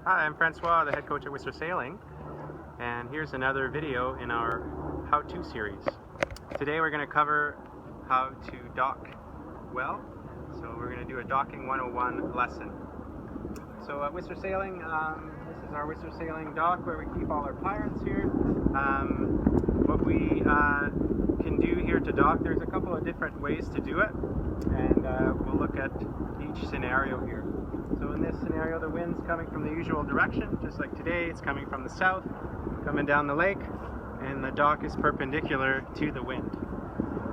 Hi, I'm Francois, the head coach at WSA Sailing, and here's another video in our How To series. Today we're going to cover how to dock well, so we're going to do a docking 101 lesson. So at WSA Sailing, this is our WSA Sailing dock where we keep all our pirates here. What we can do here to dock, there's a couple of different ways to do it, and we'll look at each scenario here. So in this scenario, the wind's coming from the usual direction, just like today. It's coming from the south, coming down the lake, and the dock is perpendicular to the wind.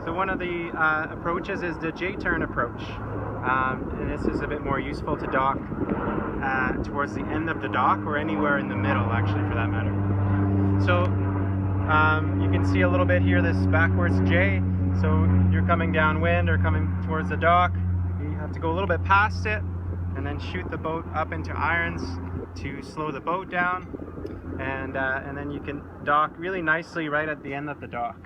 So one of the approaches is the J-turn approach, and this is a bit more useful to dock towards the end of the dock, or anywhere in the middle, actually, for that matter. So you can see a little bit here, this backwards J. So you're coming downwind or coming towards the dock, you have to go a little bit past it, and then shoot the boat up into irons to slow the boat down, and then you can dock really nicely right at the end of the dock.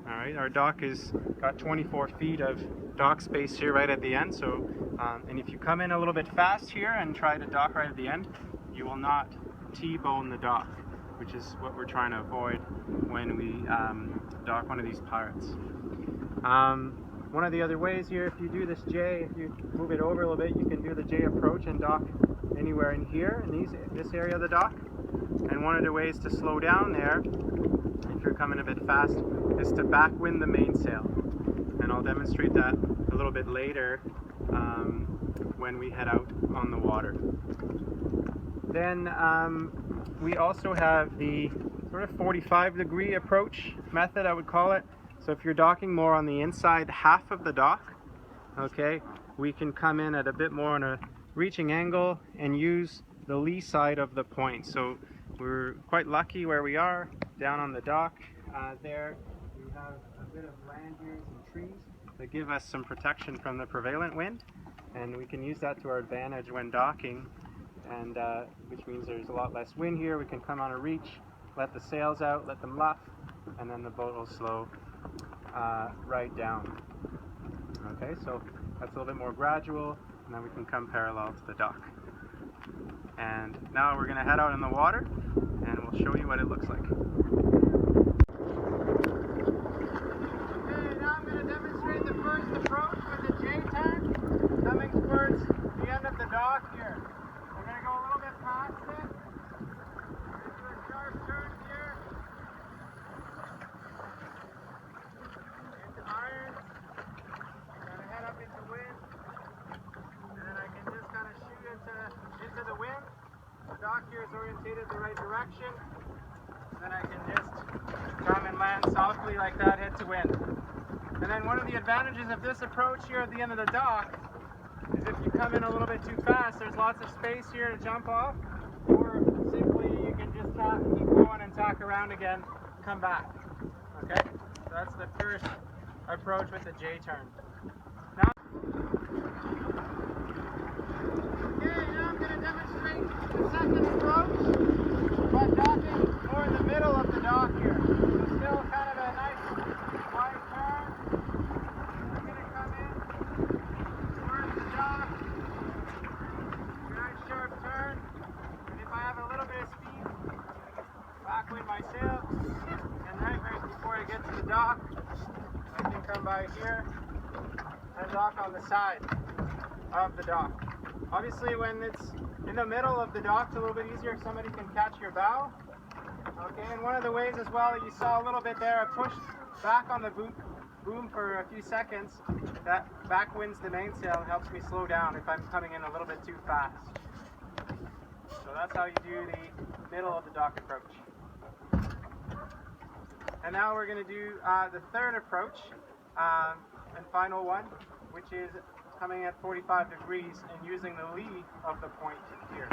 All right, our dock is got 24 feet of dock space here right at the end. So, and if you come in a little bit fast here and try to dock right at the end, you will not T-bone the dock, which is what we're trying to avoid when we dock one of these pirates. One of the other ways here, if you do this J, if you move it over a little bit, you can do the J approach and dock anywhere in here, in this area of the dock. And one of the ways to slow down there, if you're coming a bit fast, is to backwind the mainsail. And I'll demonstrate that a little bit later when we head out on the water. Then we also have the sort of 45-degree approach method, I would call it. So if you're docking more on the inside half of the dock, okay, we can come in at a bit more on a reaching angle and use the lee side of the point. So we're quite lucky where we are down on the dock. There we have a bit of land here, some trees that give us some protection from the prevalent wind, and we can use that to our advantage when docking, and which means there's a lot less wind here. We can come on a reach, let the sails out, let them luff, and then the boat will slow right down. Okay, so that's a little bit more gradual, and then we can come parallel to the dock. And now we're going to head out in the water, and we'll show you what it looks like. Okay, now I'm going to demonstrate the first approach with the J-turn, coming towards the end of the dock here. We're going to go a little bit past it. We're going to do a sharp turn here. Into irons. We're going to head up into wind. And then I can just kind of shoot into the wind. The dock here is orientated the right direction. And then I can just come and land softly like that, head to wind. And then one of the advantages of this approach here at the end of the dock is if you come in a little bit too fast, there's lots of space here to jump off, or simply you can just keep going and tack around again, come back. Okay, so that's the first approach with the J-turn. Now I'm going to demonstrate the second approach, but docking more in the middle of the dock here. So still kind of a nice wide turn. I'm going to come in towards the dock, nice sharp turn, and if I have a little bit of speed, backwind my sail, and right before I get to the dock, I can come by here and dock on the side of the dock. Obviously, when it's in the middle of the dock, it's a little bit easier if somebody can catch your bow. Okay, and one of the ways as well, you saw a little bit there, I pushed back on the boom for a few seconds. That backwinds the mainsail and helps me slow down if I'm coming in a little bit too fast. So that's how you do the middle of the dock approach. And now we're going to do the third approach and final one, which is coming at 45 degrees and using the lee of the point here.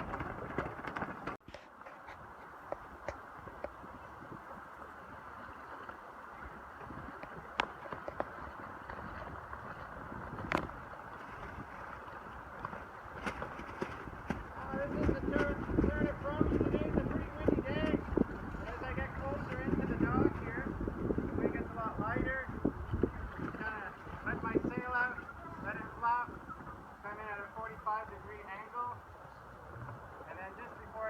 This is the third approach. Today's a pretty windy day, but as I get closer into the dock here, the wind gets a lot lighter. Kind of let my sail out, let it flop, come in at a 45-degree angle, and then just before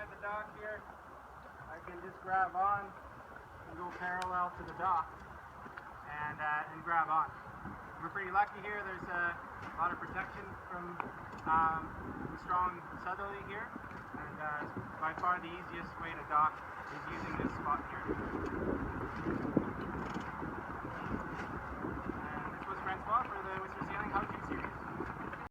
inside the dock here, I can just grab on and go parallel to the dock and grab on. We're pretty lucky here. There's a lot of protection from the strong southerly here, and by far the easiest way to dock is using this spot here.